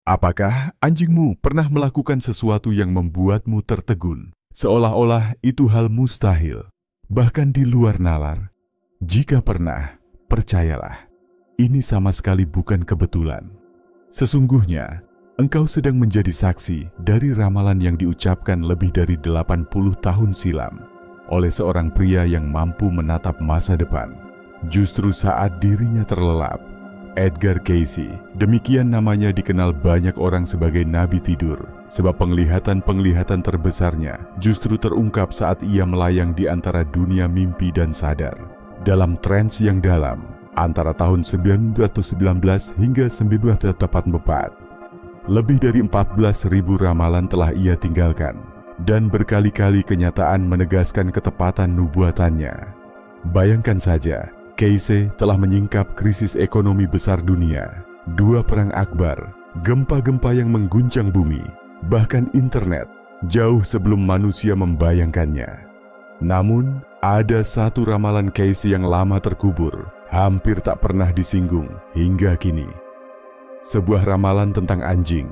Apakah anjingmu pernah melakukan sesuatu yang membuatmu tertegun, seolah-olah itu hal mustahil, bahkan di luar nalar? Jika pernah, percayalah, ini sama sekali bukan kebetulan. Sesungguhnya, engkau sedang menjadi saksi dari ramalan yang diucapkan lebih dari 80 tahun silam oleh seorang pria yang mampu menatap masa depan. Justru saat dirinya terlelap, Edgar Cayce, demikian namanya, dikenal banyak orang sebagai nabi tidur, sebab penglihatan-penglihatan terbesarnya justru terungkap saat ia melayang di antara dunia mimpi dan sadar, dalam trans yang dalam, antara tahun 1919 hingga 1944. Lebih dari 14.000 ramalan telah ia tinggalkan, dan berkali-kali kenyataan menegaskan ketepatan nubuatannya. Bayangkan saja, Cayce telah menyingkap krisis ekonomi besar dunia, 2 perang akbar, gempa-gempa yang mengguncang bumi, bahkan internet, jauh sebelum manusia membayangkannya. Namun, ada satu ramalan Cayce yang lama terkubur, hampir tak pernah disinggung hingga kini. Sebuah ramalan tentang anjing,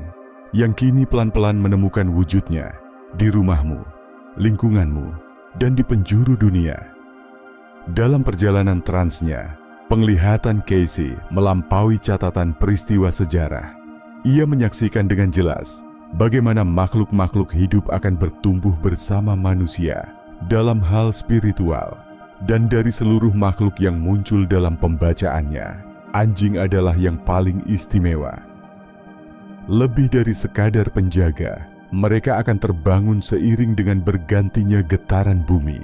yang kini pelan-pelan menemukan wujudnya di rumahmu, lingkunganmu, dan di penjuru dunia. Dalam perjalanan transnya, penglihatan Cayce melampaui catatan peristiwa sejarah. Ia menyaksikan dengan jelas bagaimana makhluk-makhluk hidup akan bertumbuh bersama manusia dalam hal spiritual. Dan dari seluruh makhluk yang muncul dalam pembacaannya, anjing adalah yang paling istimewa. Lebih dari sekadar penjaga, mereka akan terbangun seiring dengan bergantinya getaran bumi,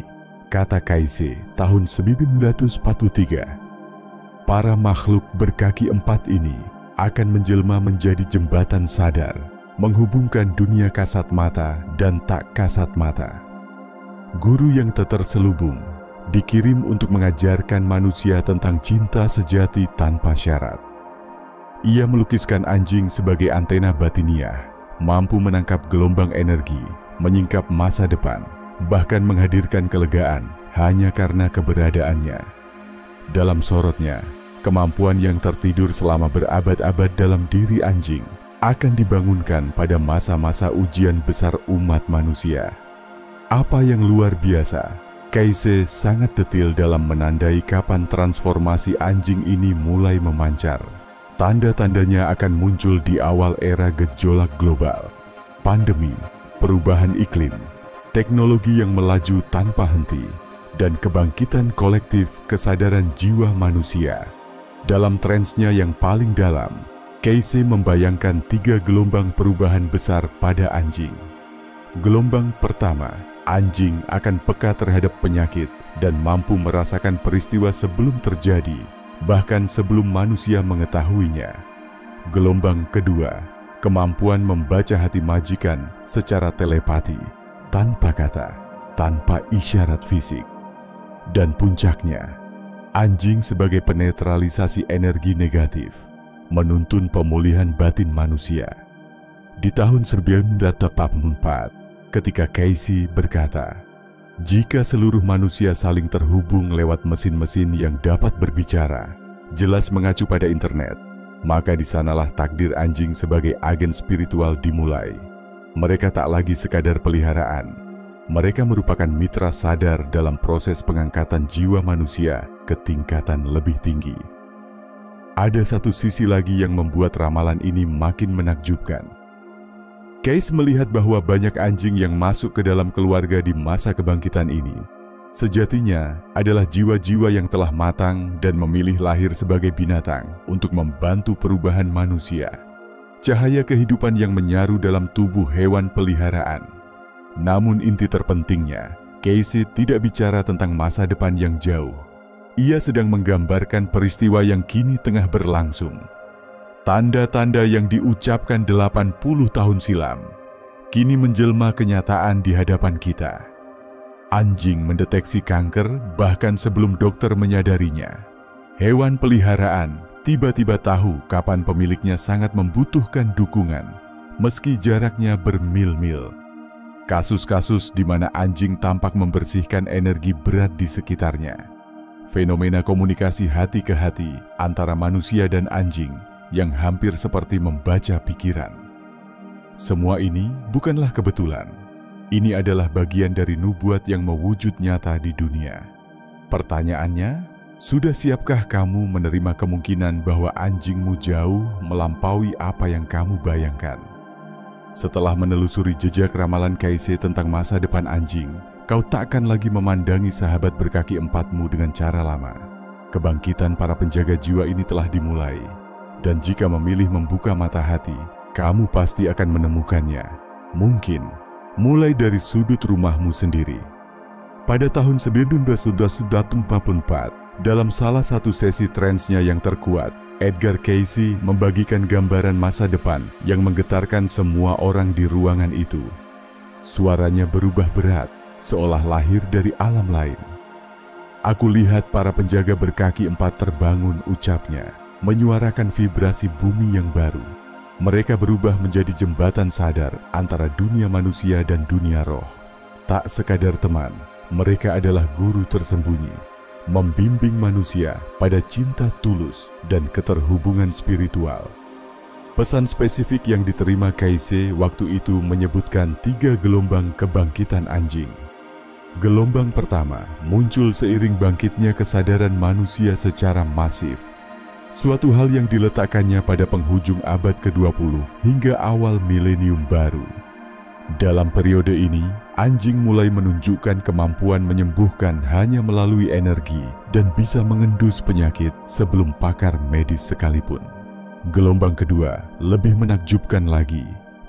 kata Cayce tahun 1943. Para makhluk berkaki 4 ini akan menjelma menjadi jembatan sadar, menghubungkan dunia kasat mata dan tak kasat mata. Guru yang tak terselubung dikirim untuk mengajarkan manusia tentang cinta sejati tanpa syarat. Ia melukiskan anjing sebagai antena batiniah, mampu menangkap gelombang energi, menyingkap masa depan, bahkan menghadirkan kelegaan hanya karena keberadaannya. Dalam sorotnya, kemampuan yang tertidur selama berabad-abad dalam diri anjing akan dibangunkan pada masa-masa ujian besar umat manusia. Apa yang luar biasa, Cayce sangat detail dalam menandai kapan transformasi anjing ini mulai memancar. Tanda-tandanya akan muncul di awal era gejolak global, pandemi, perubahan iklim, teknologi yang melaju tanpa henti, dan kebangkitan kolektif kesadaran jiwa manusia. Dalam transnya yang paling dalam, Cayce membayangkan 3 gelombang perubahan besar pada anjing. Gelombang pertama, anjing akan peka terhadap penyakit dan mampu merasakan peristiwa sebelum terjadi, bahkan sebelum manusia mengetahuinya. Gelombang kedua, kemampuan membaca hati majikan secara telepati, tanpa kata, tanpa isyarat fisik. Dan puncaknya, anjing sebagai penetralisasi energi negatif, menuntun pemulihan batin manusia. Di tahun 1944, ketika Cayce berkata, jika seluruh manusia saling terhubung lewat mesin-mesin yang dapat berbicara, jelas mengacu pada internet, maka di sanalah takdir anjing sebagai agen spiritual dimulai. Mereka tak lagi sekadar peliharaan. Mereka merupakan mitra sadar dalam proses pengangkatan jiwa manusia ke tingkatan lebih tinggi. Ada satu sisi lagi yang membuat ramalan ini makin menakjubkan. Cayce melihat bahwa banyak anjing yang masuk ke dalam keluarga di masa kebangkitan ini sejatinya adalah jiwa-jiwa yang telah matang dan memilih lahir sebagai binatang untuk membantu perubahan manusia. Cahaya kehidupan yang menyaru dalam tubuh hewan peliharaan. Namun inti terpentingnya, Cayce tidak bicara tentang masa depan yang jauh. Ia sedang menggambarkan peristiwa yang kini tengah berlangsung. Tanda-tanda yang diucapkan 80 tahun silam, kini menjelma kenyataan di hadapan kita. Anjing mendeteksi kanker bahkan sebelum dokter menyadarinya. Hewan peliharaan tiba-tiba tahu kapan pemiliknya sangat membutuhkan dukungan, meski jaraknya bermil-mil. Kasus-kasus di mana anjing tampak membersihkan energi berat di sekitarnya. Fenomena komunikasi hati ke hati antara manusia dan anjing yang hampir seperti membaca pikiran. Semua ini bukanlah kebetulan. Ini adalah bagian dari nubuat yang mewujud nyata di dunia. Pertanyaannya, sudah siapkah kamu menerima kemungkinan bahwa anjingmu jauh melampaui apa yang kamu bayangkan? Setelah menelusuri jejak ramalan Keise tentang masa depan anjing, kau takkan lagi memandangi sahabat berkaki empatmu dengan cara lama. Kebangkitan para penjaga jiwa ini telah dimulai, dan jika memilih membuka mata hati, kamu pasti akan menemukannya. Mungkin mulai dari sudut rumahmu sendiri. Pada tahun 1944, dalam salah satu sesi transnya yang terkuat, Edgar Cayce membagikan gambaran masa depan yang menggetarkan semua orang di ruangan itu. Suaranya berubah berat, seolah lahir dari alam lain. Aku lihat para penjaga berkaki empat terbangun, ucapnya, menyuarakan vibrasi bumi yang baru. Mereka berubah menjadi jembatan sadar antara dunia manusia dan dunia roh. Tak sekadar teman, mereka adalah guru tersembunyi, membimbing manusia pada cinta tulus dan keterhubungan spiritual. Pesan spesifik yang diterima Cayce waktu itu menyebutkan 3 gelombang kebangkitan anjing. Gelombang pertama muncul seiring bangkitnya kesadaran manusia secara masif. Suatu hal yang diletakkannya pada penghujung abad ke-20 hingga awal milenium baru. Dalam periode ini, anjing mulai menunjukkan kemampuan menyembuhkan hanya melalui energi dan bisa mengendus penyakit sebelum pakar medis sekalipun. Gelombang kedua lebih menakjubkan lagi,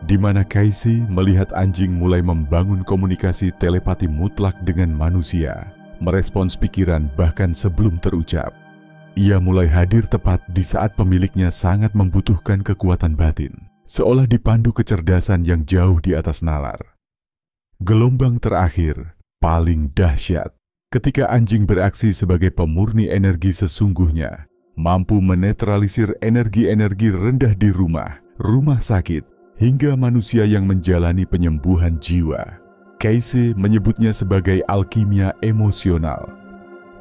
di mana Cayce melihat anjing mulai membangun komunikasi telepati mutlak dengan manusia, merespons pikiran bahkan sebelum terucap. Ia mulai hadir tepat di saat pemiliknya sangat membutuhkan kekuatan batin, seolah dipandu kecerdasan yang jauh di atas nalar. Gelombang terakhir, paling dahsyat, ketika anjing beraksi sebagai pemurni energi sesungguhnya, mampu menetralisir energi-energi rendah di rumah sakit, hingga manusia yang menjalani penyembuhan jiwa. Cayce menyebutnya sebagai alkimia emosional.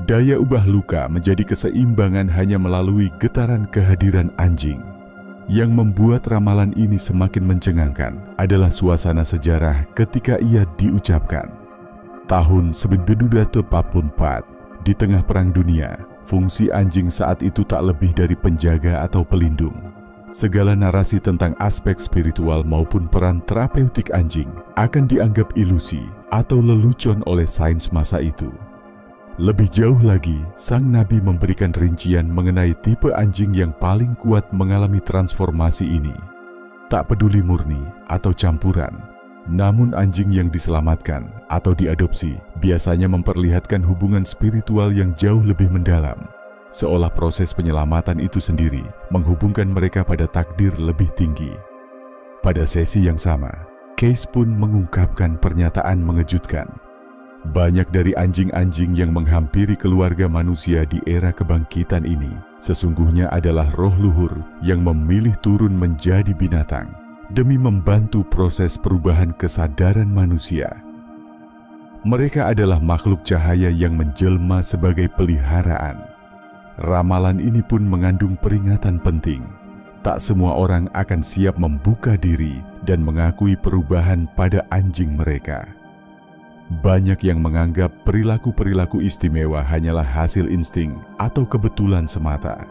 Daya ubah luka menjadi keseimbangan hanya melalui getaran kehadiran anjing. Yang membuat ramalan ini semakin mencengangkan adalah suasana sejarah ketika ia diucapkan. Tahun 1944, di tengah Perang Dunia, fungsi anjing saat itu tak lebih dari penjaga atau pelindung. Segala narasi tentang aspek spiritual maupun peran terapeutik anjing akan dianggap ilusi atau lelucon oleh sains masa itu. Lebih jauh lagi, sang nabi memberikan rincian mengenai tipe anjing yang paling kuat mengalami transformasi ini. Tak peduli murni atau campuran, namun anjing yang diselamatkan atau diadopsi biasanya memperlihatkan hubungan spiritual yang jauh lebih mendalam, seolah proses penyelamatan itu sendiri menghubungkan mereka pada takdir lebih tinggi. Pada sesi yang sama, Cayce pun mengungkapkan pernyataan mengejutkan. Banyak dari anjing-anjing yang menghampiri keluarga manusia di era kebangkitan ini sesungguhnya adalah roh luhur yang memilih turun menjadi binatang demi membantu proses perubahan kesadaran manusia. Mereka adalah makhluk cahaya yang menjelma sebagai peliharaan. Ramalan ini pun mengandung peringatan penting. Tak semua orang akan siap membuka diri dan mengakui perubahan pada anjing mereka. Banyak yang menganggap perilaku-perilaku istimewa hanyalah hasil insting atau kebetulan semata.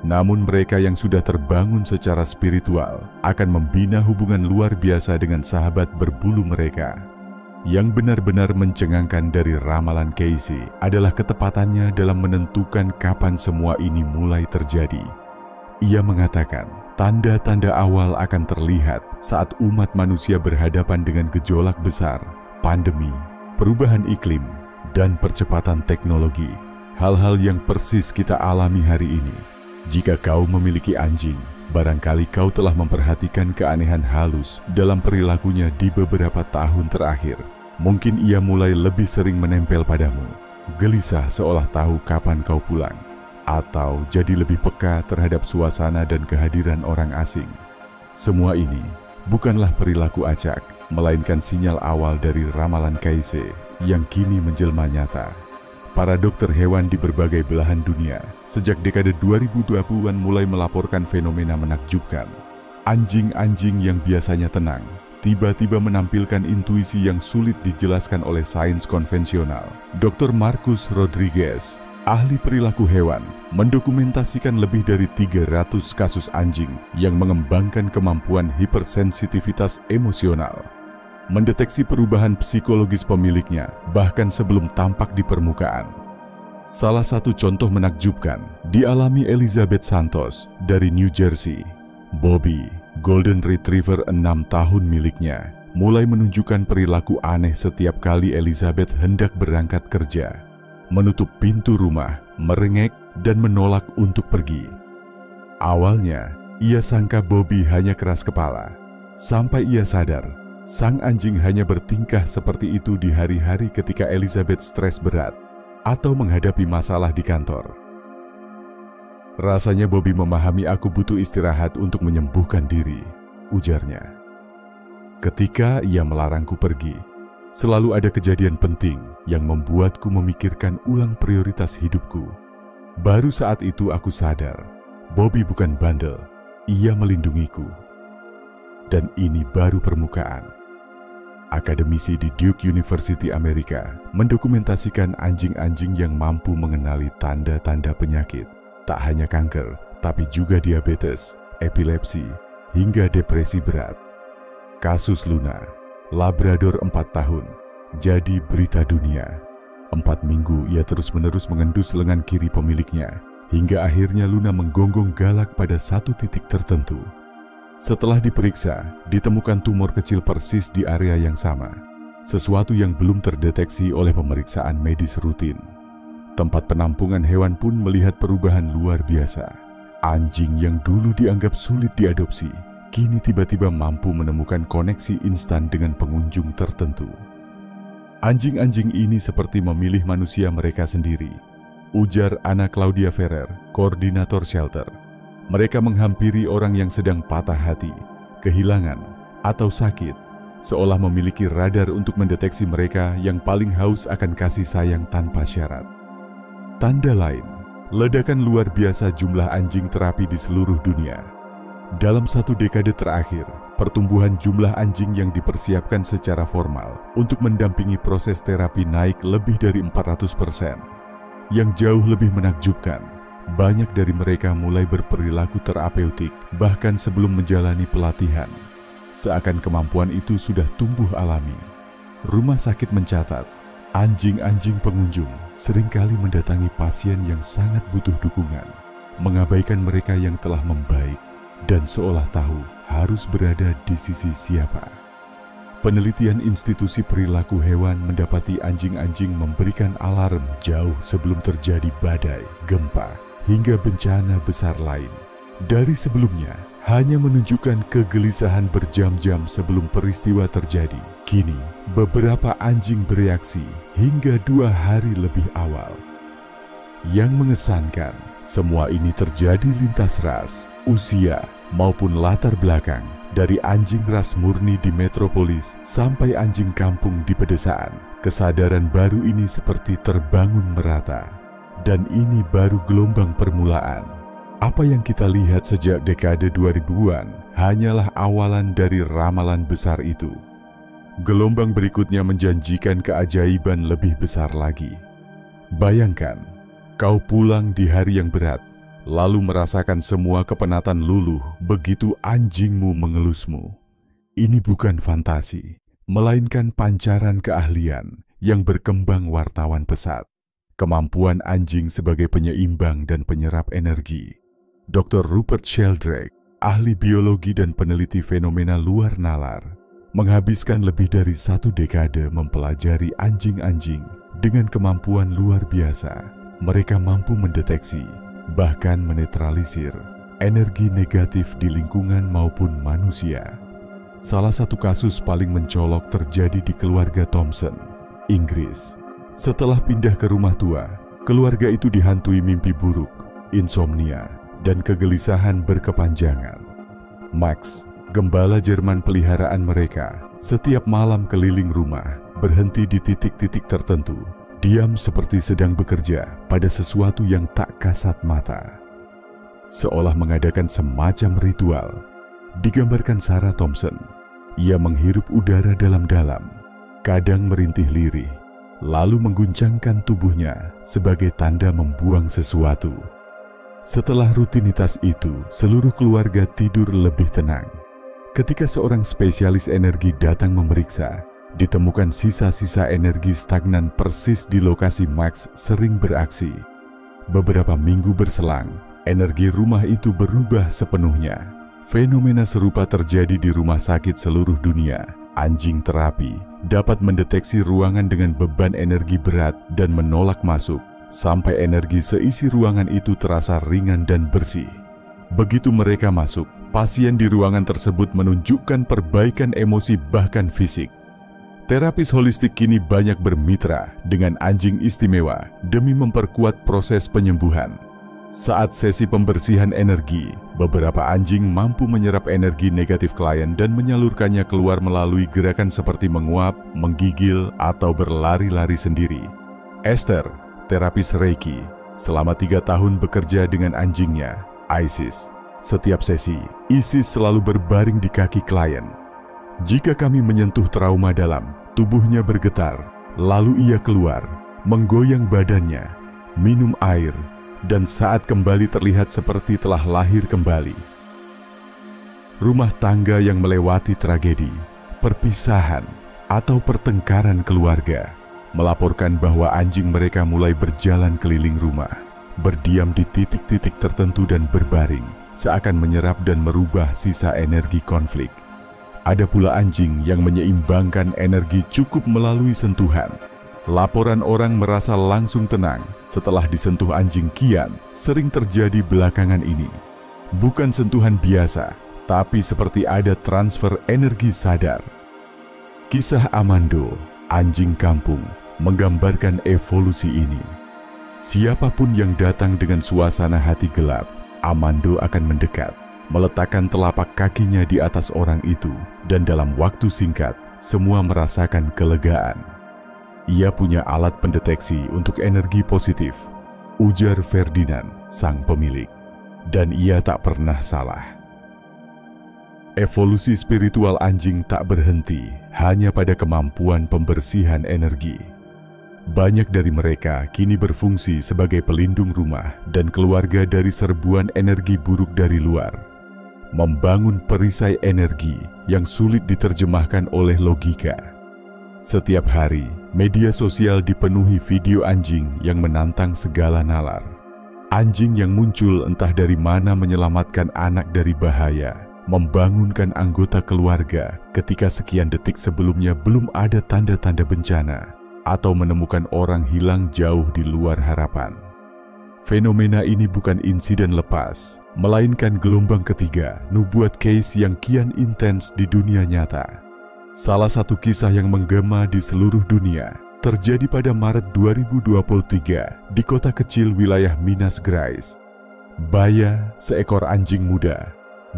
Namun mereka yang sudah terbangun secara spiritual akan membina hubungan luar biasa dengan sahabat berbulu mereka. Yang benar-benar mencengangkan dari ramalan Cayce adalah ketepatannya dalam menentukan kapan semua ini mulai terjadi. Ia mengatakan, tanda-tanda awal akan terlihat saat umat manusia berhadapan dengan gejolak besar, pandemi, perubahan iklim, dan percepatan teknologi, hal-hal yang persis kita alami hari ini. Jika kau memiliki anjing, barangkali kau telah memperhatikan keanehan halus dalam perilakunya di beberapa tahun terakhir. Mungkin ia mulai lebih sering menempel padamu, gelisah seolah tahu kapan kau pulang, atau jadi lebih peka terhadap suasana dan kehadiran orang asing. Semua ini bukanlah perilaku acak, melainkan sinyal awal dari ramalan Cayce yang kini menjelma nyata. Para dokter hewan di berbagai belahan dunia sejak dekade 2020-an mulai melaporkan fenomena menakjubkan. Anjing-anjing yang biasanya tenang tiba-tiba menampilkan intuisi yang sulit dijelaskan oleh sains konvensional. Dr. Marcus Rodriguez, ahli perilaku hewan, mendokumentasikan lebih dari 300 kasus anjing yang mengembangkan kemampuan hipersensitivitas emosional, mendeteksi perubahan psikologis pemiliknya bahkan sebelum tampak di permukaan. Salah satu contoh menakjubkan dialami Elizabeth Santos dari New Jersey. Bobby, Golden Retriever 6 tahun miliknya, mulai menunjukkan perilaku aneh setiap kali Elizabeth hendak berangkat kerja. Menutup pintu rumah, merengek, dan menolak untuk pergi. Awalnya, ia sangka Bobby hanya keras kepala. Sampai ia sadar, sang anjing hanya bertingkah seperti itu di hari-hari ketika Elizabeth stres berat atau menghadapi masalah di kantor. Rasanya Bobby memahami aku butuh istirahat untuk menyembuhkan diri, ujarnya. Ketika ia melarangku pergi, selalu ada kejadian penting yang membuatku memikirkan ulang prioritas hidupku. Baru saat itu aku sadar, Bobby bukan bandel, ia melindungiku. Dan ini baru permukaan. Akademisi di Duke University Amerika mendokumentasikan anjing-anjing yang mampu mengenali tanda-tanda penyakit. Tak hanya kanker, tapi juga diabetes, epilepsi, hingga depresi berat. Kasus Luna, Labrador 4 tahun, jadi berita dunia. 4 minggu ia terus-menerus mengendus lengan kiri pemiliknya, hingga akhirnya Luna menggonggong galak pada satu titik tertentu. Setelah diperiksa, ditemukan tumor kecil persis di area yang sama, sesuatu yang belum terdeteksi oleh pemeriksaan medis rutin. Tempat penampungan hewan pun melihat perubahan luar biasa. Anjing yang dulu dianggap sulit diadopsi, kini tiba-tiba mampu menemukan koneksi instan dengan pengunjung tertentu. Anjing-anjing ini seperti memilih manusia mereka sendiri, ujar Ana Claudia Ferrer, koordinator shelter. Mereka menghampiri orang yang sedang patah hati, kehilangan, atau sakit, seolah memiliki radar untuk mendeteksi mereka yang paling haus akan kasih sayang tanpa syarat. Tanda lain, ledakan luar biasa jumlah anjing terapi di seluruh dunia. Dalam 1 dekade terakhir, pertumbuhan jumlah anjing yang dipersiapkan secara formal untuk mendampingi proses terapi naik lebih dari 400%. Yang jauh lebih menakjubkan, banyak dari mereka mulai berperilaku terapeutik bahkan sebelum menjalani pelatihan. Seakan kemampuan itu sudah tumbuh alami. Rumah sakit mencatat, anjing-anjing pengunjung seringkali mendatangi pasien yang sangat butuh dukungan, mengabaikan mereka yang telah membaik, dan seolah tahu harus berada di sisi siapa. Penelitian Institusi Perilaku Hewan mendapati anjing-anjing memberikan alarm jauh sebelum terjadi badai, gempa, hingga bencana besar lain. Dari sebelumnya, hanya menunjukkan kegelisahan berjam-jam sebelum peristiwa terjadi. Kini, beberapa anjing bereaksi hingga 2 hari lebih awal. Yang mengesankan, semua ini terjadi lintas ras, usia, maupun latar belakang, dari anjing ras murni di metropolis sampai anjing kampung di pedesaan. Kesadaran baru ini seperti terbangun merata. Dan ini baru gelombang permulaan. Apa yang kita lihat sejak dekade 2000-an hanyalah awalan dari ramalan besar itu. Gelombang berikutnya menjanjikan keajaiban lebih besar lagi. Bayangkan, kau pulang di hari yang berat, lalu merasakan semua kepenatan luluh begitu anjingmu mengelusmu. Ini bukan fantasi, melainkan pancaran keahlian yang berkembang wartawan pesat. Kemampuan anjing sebagai penyeimbang dan penyerap energi. Dr. Rupert Sheldrake, ahli biologi dan peneliti fenomena luar nalar, menghabiskan lebih dari 1 dekade mempelajari anjing-anjing dengan kemampuan luar biasa. Mereka mampu mendeteksi, bahkan menetralisir, energi negatif di lingkungan maupun manusia. Salah satu kasus paling mencolok terjadi di keluarga Thompson, Inggris. Setelah pindah ke rumah tua, keluarga itu dihantui mimpi buruk, insomnia, dan kegelisahan berkepanjangan. Max, gembala Jerman peliharaan mereka, setiap malam keliling rumah, berhenti di titik-titik tertentu, diam seperti sedang bekerja pada sesuatu yang tak kasat mata. Seolah mengadakan semacam ritual, digambarkan Sarah Thompson. Ia menghirup udara dalam-dalam, kadang merintih lirih, lalu mengguncangkan tubuhnya sebagai tanda membuang sesuatu. Setelah rutinitas itu, seluruh keluarga tidur lebih tenang. Ketika seorang spesialis energi datang memeriksa, ditemukan sisa-sisa energi stagnan persis di lokasi Max sering beraksi. Beberapa minggu berselang, energi rumah itu berubah sepenuhnya. Fenomena serupa terjadi di rumah sakit seluruh dunia. Anjing terapi dapat mendeteksi ruangan dengan beban energi berat dan menolak masuk, sampai energi seisi ruangan itu terasa ringan dan bersih. Begitu mereka masuk, pasien di ruangan tersebut menunjukkan perbaikan emosi bahkan fisik. Terapis holistik kini banyak bermitra dengan anjing istimewa demi memperkuat proses penyembuhan. Saat sesi pembersihan energi, beberapa anjing mampu menyerap energi negatif klien dan menyalurkannya keluar melalui gerakan seperti menguap, menggigil, atau berlari-lari sendiri. Esther, terapis Reiki, selama 3 tahun bekerja dengan anjingnya, Isis. Setiap sesi, Isis selalu berbaring di kaki klien. Jika kami menyentuh trauma dalam, tubuhnya bergetar, lalu ia keluar, menggoyang badannya, minum air, dan saat kembali terlihat seperti telah lahir kembali. Rumah tangga yang melewati tragedi, perpisahan, atau pertengkaran keluarga melaporkan bahwa anjing mereka mulai berjalan keliling rumah, berdiam di titik-titik tertentu dan berbaring, seakan menyerap dan merubah sisa energi konflik. Ada pula anjing yang menyeimbangkan energi cukup melalui sentuhan. Laporan orang merasa langsung tenang setelah disentuh anjing kian sering terjadi belakangan ini. Bukan sentuhan biasa, tapi seperti ada transfer energi sadar. Kisah Amando, anjing kampung, menggambarkan evolusi ini. Siapapun yang datang dengan suasana hati gelap, Amando akan mendekat, meletakkan telapak kakinya di atas orang itu, dan dalam waktu singkat, semua merasakan kelegaan. Ia punya alat pendeteksi untuk energi positif, ujar Ferdinand, sang pemilik. Dan ia tak pernah salah. Evolusi spiritual anjing tak berhenti hanya pada kemampuan pembersihan energi. Banyak dari mereka kini berfungsi sebagai pelindung rumah dan keluarga dari serbuan energi buruk dari luar. Membangun perisai energi yang sulit diterjemahkan oleh logika. Setiap hari, media sosial dipenuhi video anjing yang menantang segala nalar. Anjing yang muncul entah dari mana menyelamatkan anak dari bahaya, membangunkan anggota keluarga ketika sekian detik sebelumnya belum ada tanda-tanda bencana, atau menemukan orang hilang jauh di luar harapan. Fenomena ini bukan insiden lepas, melainkan gelombang ketiga nubuat case yang kian intens di dunia nyata. Salah satu kisah yang menggema di seluruh dunia terjadi pada Maret 2023 di kota kecil wilayah Minas Gerais. Baya, seekor anjing muda,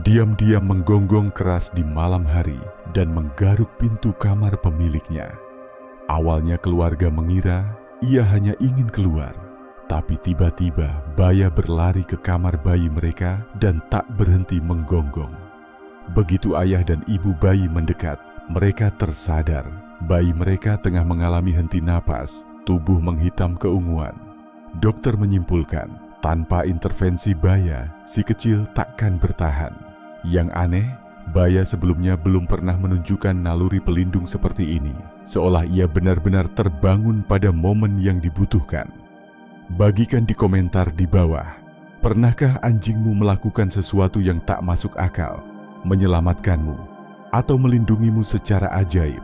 diam-diam menggonggong keras di malam hari dan menggaruk pintu kamar pemiliknya. Awalnya keluarga mengira ia hanya ingin keluar, tapi tiba-tiba Baya berlari ke kamar bayi mereka dan tak berhenti menggonggong. Begitu ayah dan ibu bayi mendekat, mereka tersadar bayi mereka tengah mengalami henti napas, tubuh menghitam keunguan. Dokter menyimpulkan, tanpa intervensi Baya, si kecil takkan bertahan. Yang aneh, Baya sebelumnya belum pernah menunjukkan naluri pelindung seperti ini, seolah ia benar-benar terbangun pada momen yang dibutuhkan. Bagikan di komentar di bawah, pernahkah anjingmu melakukan sesuatu yang tak masuk akal, menyelamatkanmu, atau melindungimu secara ajaib?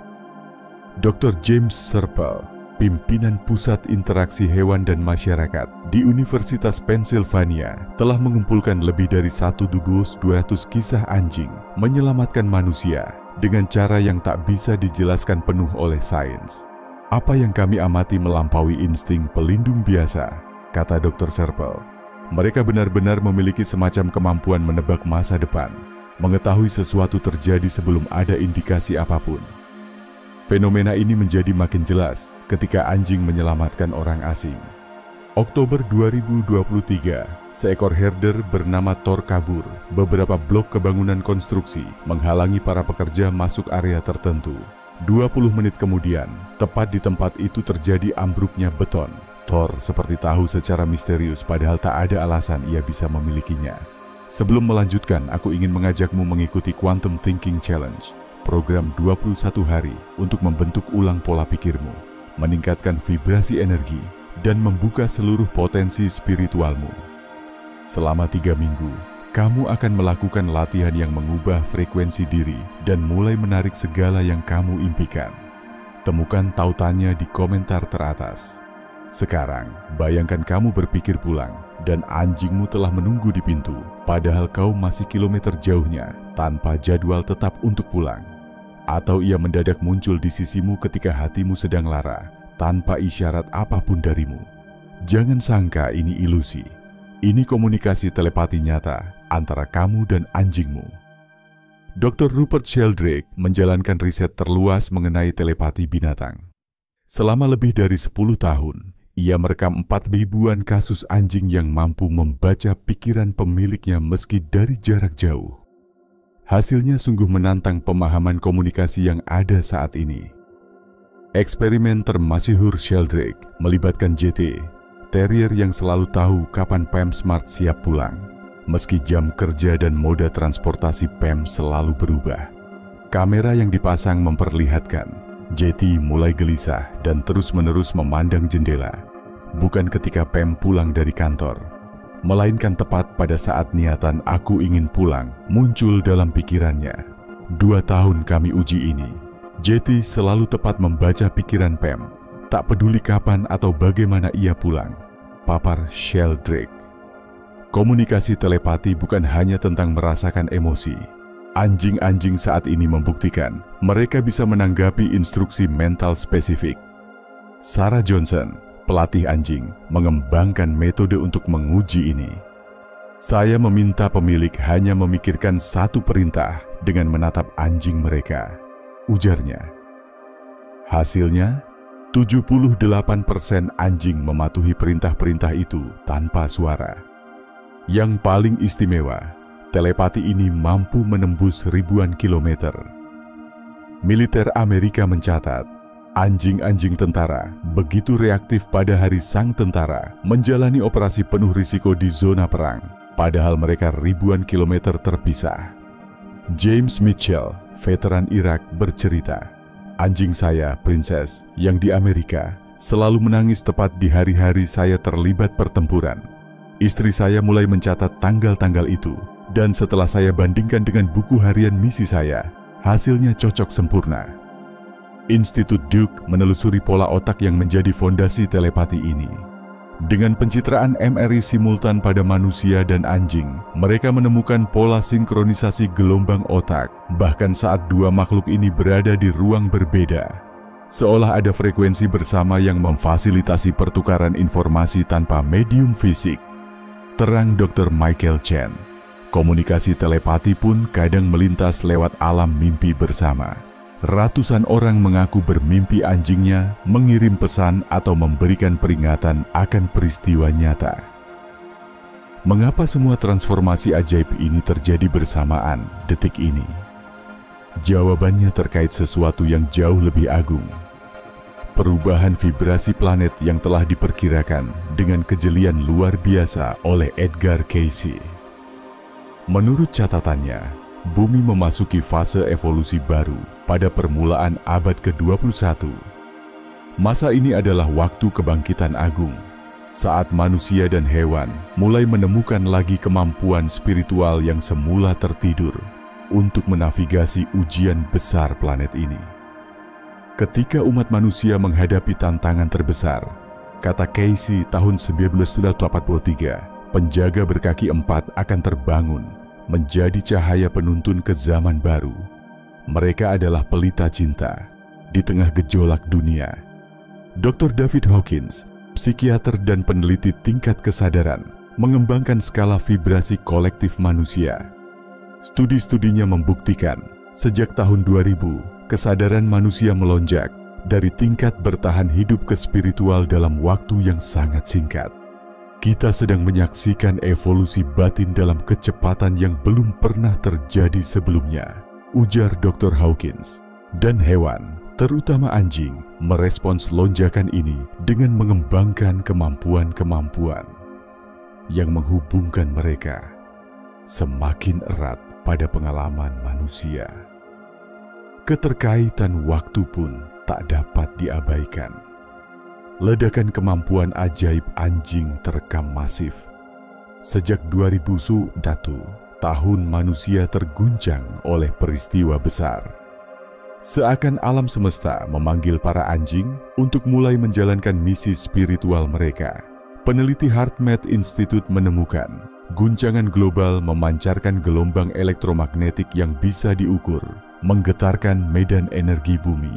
Dr. James Serpell, pimpinan Pusat Interaksi Hewan dan Masyarakat di Universitas Pennsylvania, telah mengumpulkan lebih dari 1.200 kisah anjing menyelamatkan manusia dengan cara yang tak bisa dijelaskan penuh oleh sains. Apa yang kami amati melampaui insting pelindung biasa, kata Dr. Serpell. Mereka benar-benar memiliki semacam kemampuan menebak masa depan, mengetahui sesuatu terjadi sebelum ada indikasi apapun. Fenomena ini menjadi makin jelas ketika anjing menyelamatkan orang asing. Oktober 2023, seekor herder bernama Thor kabur. Beberapa blok kebangunan konstruksi menghalangi para pekerja masuk area tertentu. 20 menit kemudian, tepat di tempat itu terjadi ambruknya beton. Thor seperti tahu secara misterius padahal tak ada alasan ia bisa memilikinya. Sebelum melanjutkan, aku ingin mengajakmu mengikuti Quantum Thinking Challenge, program 21 hari untuk membentuk ulang pola pikirmu, meningkatkan vibrasi energi, dan membuka seluruh potensi spiritualmu. Selama 3 minggu, kamu akan melakukan latihan yang mengubah frekuensi diri dan mulai menarik segala yang kamu impikan. Temukan tautannya di komentar teratas. Sekarang, bayangkan kamu berpikir pulang dan anjingmu telah menunggu di pintu, padahal kau masih kilometer jauhnya tanpa jadwal tetap untuk pulang. Atau ia mendadak muncul di sisimu ketika hatimu sedang lara, tanpa isyarat apapun darimu. Jangan sangka ini ilusi. Ini komunikasi telepati nyata antara kamu dan anjingmu. Dr. Rupert Sheldrake menjalankan riset terluas mengenai telepati binatang. Selama lebih dari 10 tahun, ia merekam 4 ribuan kasus anjing yang mampu membaca pikiran pemiliknya meski dari jarak jauh. Hasilnya sungguh menantang pemahaman komunikasi yang ada saat ini. Eksperimen termasyhur Sheldrake melibatkan JT, terrier yang selalu tahu kapan Pam Smart siap pulang, meski jam kerja dan moda transportasi Pam selalu berubah. Kamera yang dipasang memperlihatkan JT mulai gelisah dan terus-menerus memandang jendela, bukan ketika Pam pulang dari kantor, melainkan tepat pada saat niatan "aku ingin pulang" muncul dalam pikirannya. 2 tahun kami uji ini. JT selalu tepat membaca pikiran Pam, tak peduli kapan atau bagaimana ia pulang, papar Sheldrake. Komunikasi telepati bukan hanya tentang merasakan emosi. Anjing-anjing saat ini membuktikan mereka bisa menanggapi instruksi mental spesifik. Sarah Johnson, pelatih anjing, mengembangkan metode untuk menguji ini. Saya meminta pemilik hanya memikirkan satu perintah dengan menatap anjing mereka, ujarnya. Hasilnya, 78% anjing mematuhi perintah-perintah itu tanpa suara. Yang paling istimewa, telepati ini mampu menembus ribuan kilometer. Militer Amerika mencatat, anjing-anjing tentara begitu reaktif pada hari sang tentara menjalani operasi penuh risiko di zona perang, padahal mereka ribuan kilometer terpisah. James Mitchell, veteran Irak, bercerita, anjing saya, Princess, yang di Amerika, selalu menangis tepat di hari-hari saya terlibat pertempuran. Istri saya mulai mencatat tanggal-tanggal itu, dan setelah saya bandingkan dengan buku harian misi saya, hasilnya cocok sempurna. Institut Duke menelusuri pola otak yang menjadi fondasi telepati ini. Dengan pencitraan MRI simultan pada manusia dan anjing, mereka menemukan pola sinkronisasi gelombang otak, bahkan saat dua makhluk ini berada di ruang berbeda. Seolah ada frekuensi bersama yang memfasilitasi pertukaran informasi tanpa medium fisik. Terang Dr. Michael Chen, komunikasi telepati pun kadang melintas lewat alam mimpi bersama. Ratusan orang mengaku bermimpi anjingnya mengirim pesan atau memberikan peringatan akan peristiwa nyata. Mengapa semua transformasi ajaib ini terjadi bersamaan detik ini? Jawabannya terkait sesuatu yang jauh lebih agung. Perubahan vibrasi planet yang telah diperkirakan dengan kejelian luar biasa oleh Edgar Cayce. Menurut catatannya, bumi memasuki fase evolusi baru pada permulaan abad ke-21. Masa ini adalah waktu kebangkitan agung, saat manusia dan hewan mulai menemukan lagi kemampuan spiritual yang semula tertidur untuk menavigasi ujian besar planet ini. Ketika umat manusia menghadapi tantangan terbesar, kata Cayce tahun 1983, penjaga berkaki 4 akan terbangun menjadi cahaya penuntun ke zaman baru. Mereka adalah pelita cinta di tengah gejolak dunia. Dr. David Hawkins, psikiater dan peneliti tingkat kesadaran, mengembangkan skala vibrasi kolektif manusia. Studi-studinya membuktikan, sejak tahun 2000, kesadaran manusia melonjak dari tingkat bertahan hidup ke spiritual dalam waktu yang sangat singkat. Kita sedang menyaksikan evolusi batin dalam kecepatan yang belum pernah terjadi sebelumnya, ujar Dr. Hawkins. Dan hewan, terutama anjing, merespons lonjakan ini dengan mengembangkan kemampuan-kemampuan yang menghubungkan mereka semakin erat pada pengalaman manusia. Keterkaitan waktu pun tak dapat diabaikan. Ledakan kemampuan ajaib anjing terekam masif. Sejak 2001, tahun manusia terguncang oleh peristiwa besar. Seakan alam semesta memanggil para anjing untuk mulai menjalankan misi spiritual mereka. Peneliti HeartMath Institute menemukan guncangan global memancarkan gelombang elektromagnetik yang bisa diukur, menggetarkan medan energi bumi.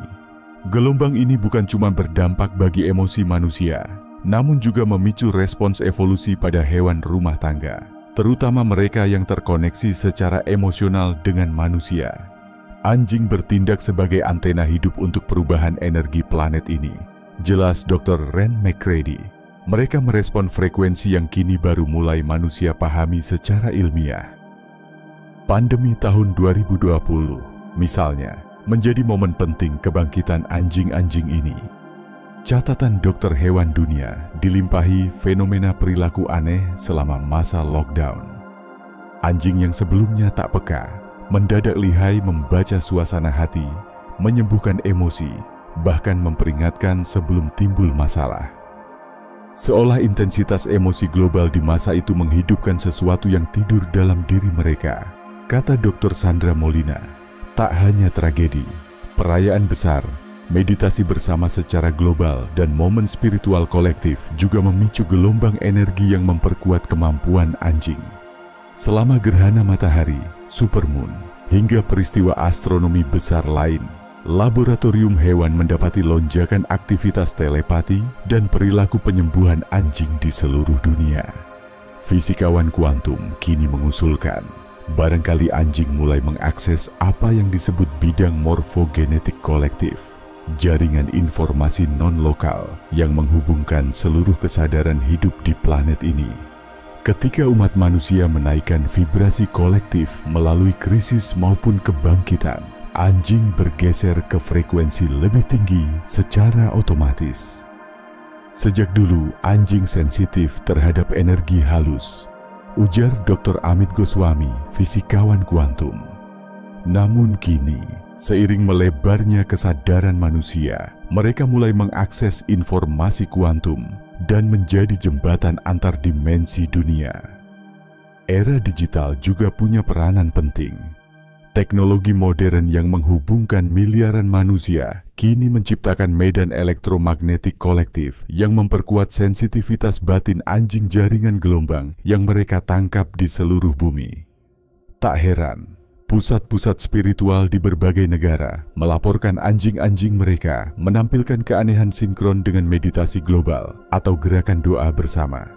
Gelombang ini bukan cuma berdampak bagi emosi manusia, namun juga memicu respons evolusi pada hewan rumah tangga, terutama mereka yang terkoneksi secara emosional dengan manusia. Anjing bertindak sebagai antena hidup untuk perubahan energi planet ini, jelas Dr. Ren McCready. Mereka merespon frekuensi yang kini baru mulai manusia pahami secara ilmiah. Pandemi tahun 2020, misalnya, menjadi momen penting kebangkitan anjing-anjing ini. Catatan dokter hewan dunia dilimpahi fenomena perilaku aneh selama masa lockdown. Anjing yang sebelumnya tak peka, mendadak lihai membaca suasana hati, menyembuhkan emosi, bahkan memperingatkan sebelum timbul masalah. Seolah intensitas emosi global di masa itu menghidupkan sesuatu yang tidur dalam diri mereka, kata Dr. Sandra Molina. Tak hanya tragedi, perayaan besar, meditasi bersama secara global, dan momen spiritual kolektif juga memicu gelombang energi yang memperkuat kemampuan anjing. Selama gerhana matahari, supermoon, hingga peristiwa astronomi besar lain, laboratorium hewan mendapati lonjakan aktivitas telepati dan perilaku penyembuhan anjing di seluruh dunia. Fisikawan kuantum kini mengusulkan, barangkali anjing mulai mengakses apa yang disebut bidang morfogenetik kolektif, jaringan informasi non-lokal yang menghubungkan seluruh kesadaran hidup di planet ini. Ketika umat manusia menaikkan vibrasi kolektif melalui krisis maupun kebangkitan, anjing bergeser ke frekuensi lebih tinggi secara otomatis. Sejak dulu, anjing sensitif terhadap energi halus, ujar Dr. Amit Goswami, fisikawan kuantum. Namun kini, seiring melebarnya kesadaran manusia, mereka mulai mengakses informasi kuantum dan menjadi jembatan antar dimensi dunia. Era digital juga punya peranan penting. Teknologi modern yang menghubungkan miliaran manusia kini menciptakan medan elektromagnetik kolektif yang memperkuat sensitivitas batin anjing jaringan gelombang yang mereka tangkap di seluruh bumi. Tak heran, pusat-pusat spiritual di berbagai negara melaporkan anjing-anjing mereka menampilkan keanehan sinkron dengan meditasi global atau gerakan doa bersama.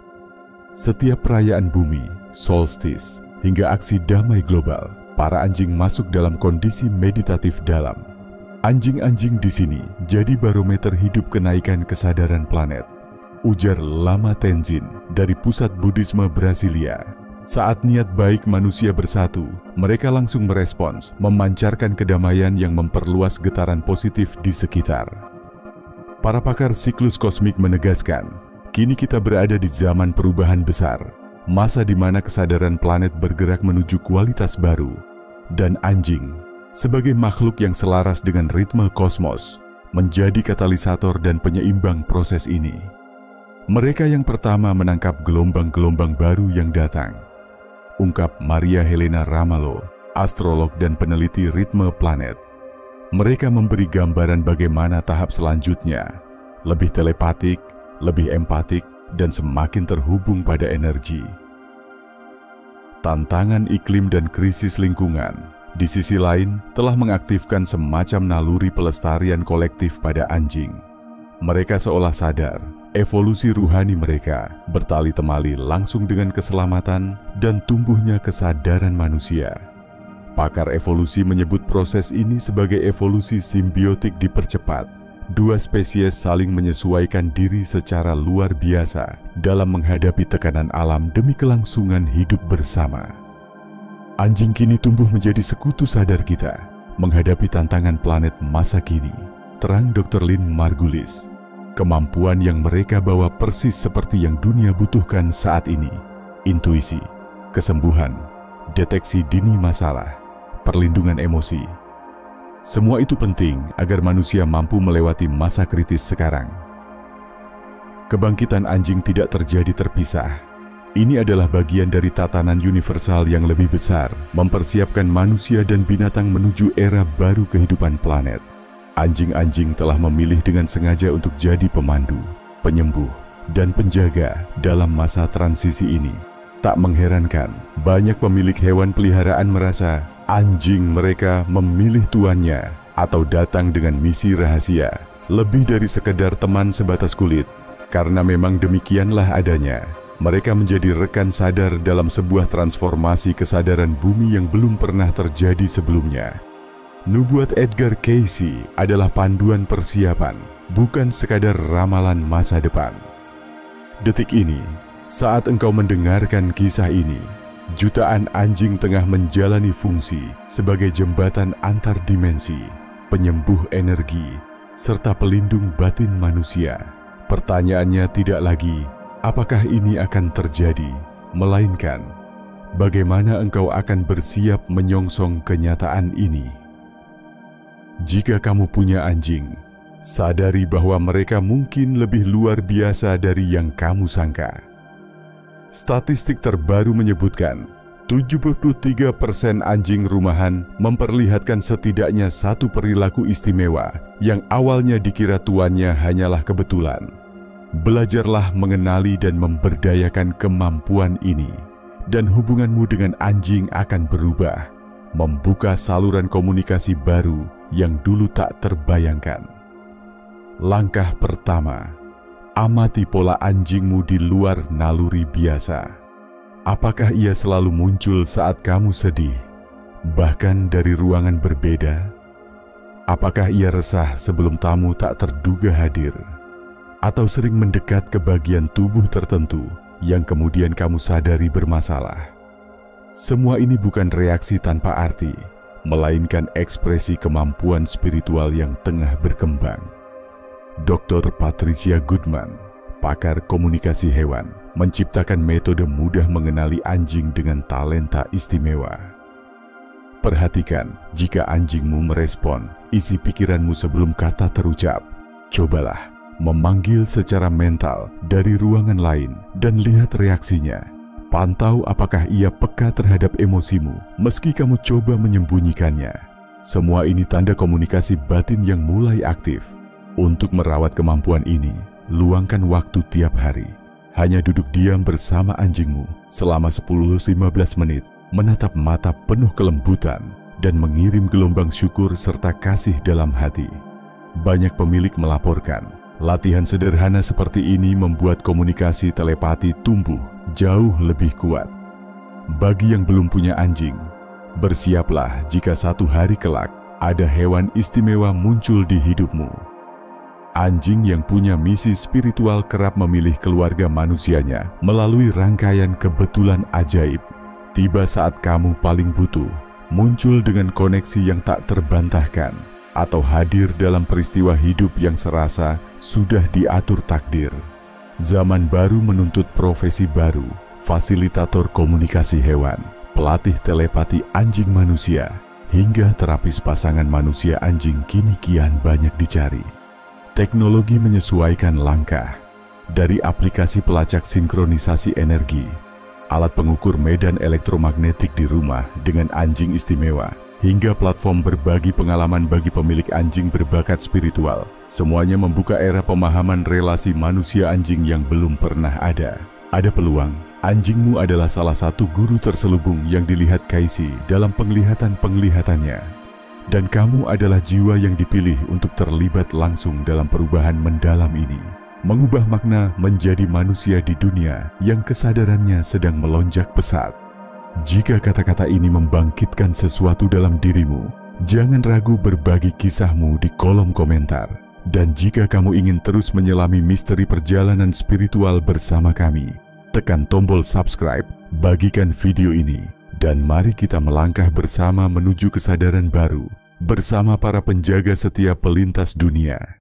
Setiap perayaan bumi, solstice, hingga aksi damai global, para anjing masuk dalam kondisi meditatif dalam. Anjing-anjing di sini jadi barometer hidup kenaikan kesadaran planet, ujar Lama Tenzin dari Pusat Buddhisme Brasilia. Saat niat baik manusia bersatu, mereka langsung merespons, memancarkan kedamaian yang memperluas getaran positif di sekitar. Para pakar siklus kosmik menegaskan, kini kita berada di zaman perubahan besar, masa di mana kesadaran planet bergerak menuju kualitas baru, dan anjing, sebagai makhluk yang selaras dengan ritme kosmos, menjadi katalisator dan penyeimbang proses ini. Mereka yang pertama menangkap gelombang-gelombang baru yang datang, ungkap Maria Helena Ramalho, astrolog dan peneliti ritme planet. Mereka memberi gambaran bagaimana tahap selanjutnya, lebih telepatik, lebih empatik, dan semakin terhubung pada energi. Tantangan iklim dan krisis lingkungan, di sisi lain, telah mengaktifkan semacam naluri pelestarian kolektif pada anjing. Mereka seolah sadar, evolusi ruhani mereka bertali temali langsung dengan keselamatan dan tumbuhnya kesadaran manusia. Pakar evolusi menyebut proses ini sebagai evolusi simbiotik dipercepat, Dua spesies saling menyesuaikan diri secara luar biasa dalam menghadapi tekanan alam demi kelangsungan hidup bersama. Anjing kini tumbuh menjadi sekutu sadar kita menghadapi tantangan planet masa kini, terang Dr. Lynn Margulis. Kemampuan yang mereka bawa persis seperti yang dunia butuhkan saat ini: intuisi, kesembuhan, deteksi dini masalah, perlindungan emosi. Semua itu penting agar manusia mampu melewati masa kritis sekarang. Kebangkitan anjing tidak terjadi terpisah. Ini adalah bagian dari tatanan universal yang lebih besar, mempersiapkan manusia dan binatang menuju era baru kehidupan planet. Anjing-anjing telah memilih dengan sengaja untuk jadi pemandu, penyembuh, dan penjaga dalam masa transisi ini. Tak mengherankan, banyak pemilik hewan peliharaan merasa anjing mereka memilih tuannya atau datang dengan misi rahasia, lebih dari sekedar teman sebatas kulit. Karena memang demikianlah adanya, mereka menjadi rekan sadar dalam sebuah transformasi kesadaran bumi yang belum pernah terjadi sebelumnya. Nubuat Edgar Cayce adalah panduan persiapan, bukan sekadar ramalan masa depan. Detik ini, saat engkau mendengarkan kisah ini, jutaan anjing tengah menjalani fungsi sebagai jembatan antar dimensi, penyembuh energi, serta pelindung batin manusia. Pertanyaannya tidak lagi, apakah ini akan terjadi, melainkan bagaimana engkau akan bersiap menyongsong kenyataan ini. Jika kamu punya anjing, sadari bahwa mereka mungkin lebih luar biasa dari yang kamu sangka. Statistik terbaru menyebutkan 73% anjing rumahan memperlihatkan setidaknya satu perilaku istimewa yang awalnya dikira tuannya hanyalah kebetulan. Belajarlah mengenali dan memberdayakan kemampuan ini, dan hubunganmu dengan anjing akan berubah, membuka saluran komunikasi baru yang dulu tak terbayangkan. Langkah pertama, amati pola anjingmu di luar naluri biasa. Apakah ia selalu muncul saat kamu sedih, bahkan dari ruangan berbeda? Apakah ia resah sebelum tamu tak terduga hadir? Atau sering mendekat ke bagian tubuh tertentu yang kemudian kamu sadari bermasalah? Semua ini bukan reaksi tanpa arti, melainkan ekspresi kemampuan spiritual yang tengah berkembang. Dr. Patricia Goodman, pakar komunikasi hewan, menciptakan metode mudah mengenali anjing dengan talenta istimewa. Perhatikan, jika anjingmu merespon isi pikiranmu sebelum kata terucap, cobalah memanggil secara mental dari ruangan lain dan lihat reaksinya. Pantau apakah ia peka terhadap emosimu meski kamu coba menyembunyikannya. Semua ini tanda komunikasi batin yang mulai aktif. Untuk merawat kemampuan ini, luangkan waktu tiap hari. Hanya duduk diam bersama anjingmu selama 10-15 menit, menatap mata penuh kelembutan, dan mengirim gelombang syukur serta kasih dalam hati. Banyak pemilik melaporkan, latihan sederhana seperti ini membuat komunikasi telepati tumbuh jauh lebih kuat. Bagi yang belum punya anjing, bersiaplah jika satu hari kelak ada hewan istimewa muncul di hidupmu. Anjing yang punya misi spiritual kerap memilih keluarga manusianya melalui rangkaian kebetulan ajaib. Tiba saat kamu paling butuh, muncul dengan koneksi yang tak terbantahkan, atau hadir dalam peristiwa hidup yang serasa sudah diatur takdir. Zaman baru menuntut profesi baru, fasilitator komunikasi hewan, pelatih telepati anjing manusia, hingga terapis pasangan manusia anjing kini kian banyak dicari. Teknologi menyesuaikan langkah, dari aplikasi pelacak sinkronisasi energi, alat pengukur medan elektromagnetik di rumah dengan anjing istimewa, hingga platform berbagi pengalaman bagi pemilik anjing berbakat spiritual. Semuanya membuka era pemahaman relasi manusia anjing yang belum pernah ada. Ada peluang, anjingmu adalah salah satu guru terselubung yang dilihat Cayce dalam penglihatan-penglihatannya. Dan kamu adalah jiwa yang dipilih untuk terlibat langsung dalam perubahan mendalam ini. Mengubah makna menjadi manusia di dunia yang kesadarannya sedang melonjak pesat. Jika kata-kata ini membangkitkan sesuatu dalam dirimu, jangan ragu berbagi kisahmu di kolom komentar. Dan jika kamu ingin terus menyelami misteri perjalanan spiritual bersama kami, tekan tombol subscribe, bagikan video ini, dan mari kita melangkah bersama menuju kesadaran baru bersama para penjaga setiap pelintas dunia.